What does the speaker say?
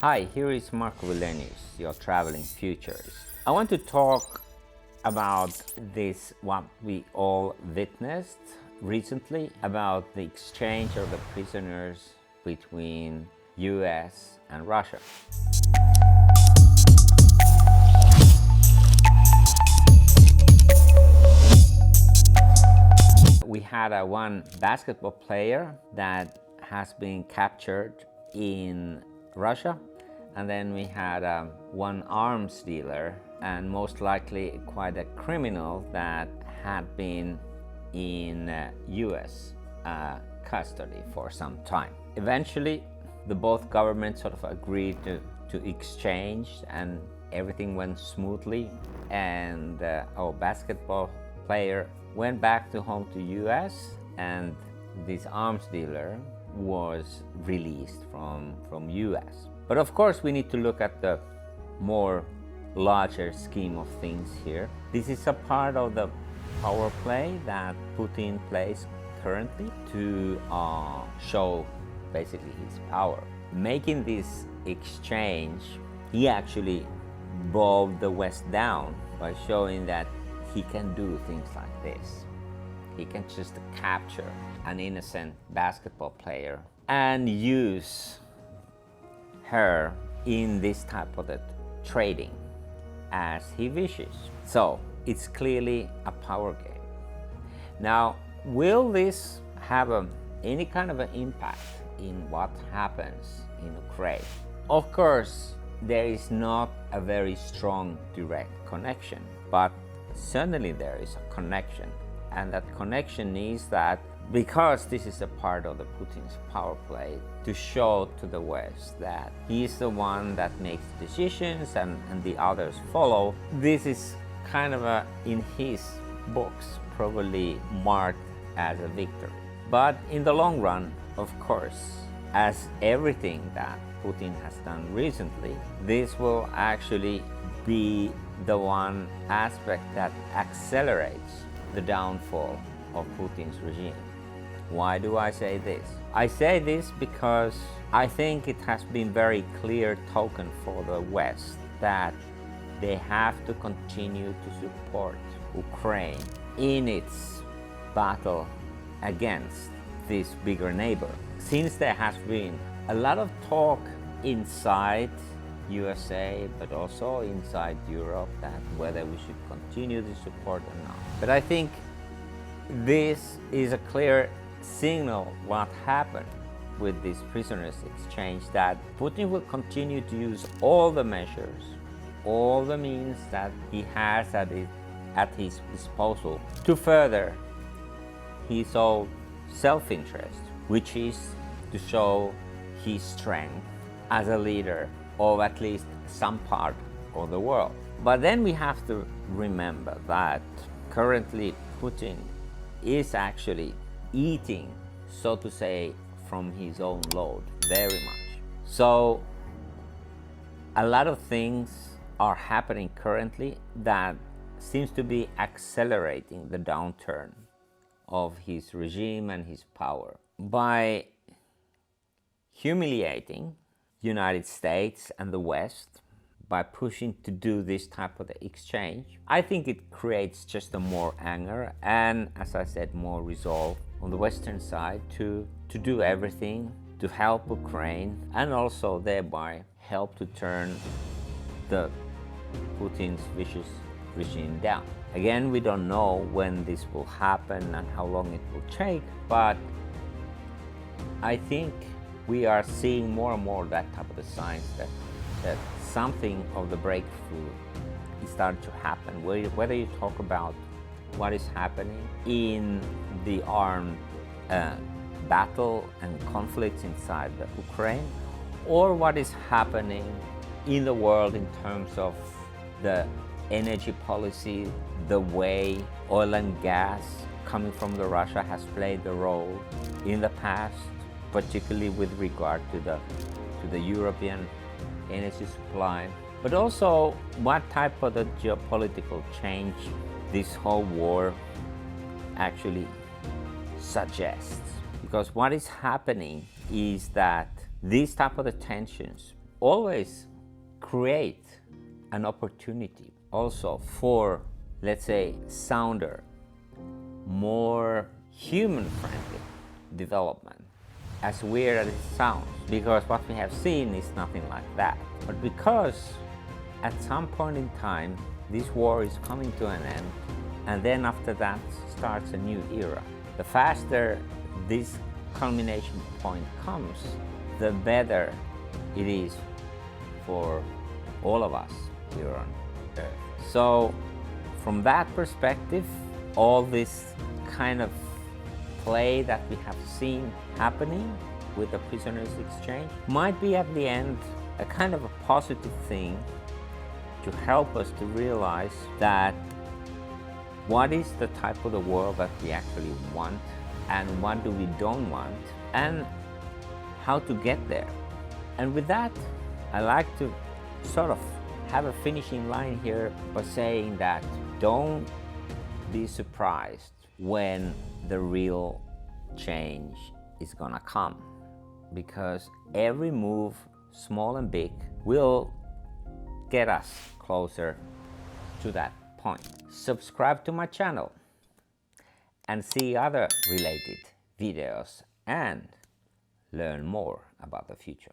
Hi, here is Marco Villenius, your traveling futurist. I want to talk about this, what we all witnessed recently, about the exchange of the prisoners between US and Russia. We had one basketball player that has been captured in Russia, and then we had one arms dealer and most likely quite a criminal that had been in US custody for some time. Eventually the both governments sort of agreed to exchange, and everything went smoothly, and our basketball player went back to home to US, and this arms dealer was released from US. But of course we need to look at the more larger scheme of things here. This is a part of the power play that Putin plays currently to show basically his power. Making this exchange, he actually brought the West down by showing that he can do things like this. He can just capture an innocent basketball player and use her in this type of trading as he wishes. So it's clearly a power game. Now, will this have any kind of an impact in what happens in Ukraine? Of course, there is not a very strong direct connection, but certainly there is a connection. And that connection is that because this is a part of the Putin's power play to show to the West that he is the one that makes decisions and the others follow, this is kind of in his books probably marked as a victory. But in the long run, of course, as everything that Putin has done recently, this will actually be the one aspect that accelerates the downfall of Putin's regime. Why do I say this? I say this because I think it has been very clear token for the West that they have to continue to support Ukraine in its battle against this bigger neighbor. Since there has been a lot of talk inside USA, but also inside Europe, that whether we should continue the support or not. But I think this is a clear signal what happened with this prisoners exchange, that Putin will continue to use all the measures, all the means that he has at his disposal to further his own self-interest, which is to show his strength as a leader of at least some part of the world. But then we have to remember that currently Putin is actually eating, so to say, from his own load very much. So a lot of things are happening currently that seems to be accelerating the downturn of his regime and his power. By humiliating United States and the West, by pushing to do this type of exchange, I think it creates just a more anger and, as I said, more resolve on the Western side to do everything to help Ukraine, and also thereby help to turn the Putin's vicious regime down. Again, we don't know when this will happen and how long it will take, but I think we are seeing more and more that type of signs that something of the breakthrough is starting to happen. Whether you talk about what is happening in the armed battle and conflicts inside the Ukraine, or what is happening in the world in terms of the energy policy, the way oil and gas coming from Russia has played the role in the past, particularly with regard to the European energy supply, but also what type of the geopolitical change this whole war actually suggests. Because what is happening is that these type of the tensions always create an opportunity also for, let's say, sounder, more human-friendly development, as weird as it sounds, because what we have seen is nothing like that. But because at some point in time this war is coming to an end, and then after that starts a new era. The faster this culmination point comes, the better it is for all of us here on Earth. So from that perspective, all this kind of play that we have seen happening with the prisoners exchange might be at the end a kind of a positive thing to help us to realize that what is the type of the world that we actually want and what do we don't want and how to get there. And with that, I like to sort of have a finishing line here by saying that don't be surprised when the real change is gonna come, because every move, small and big, will get us closer to that point. Subscribe to my channel and see other related videos and learn more about the future.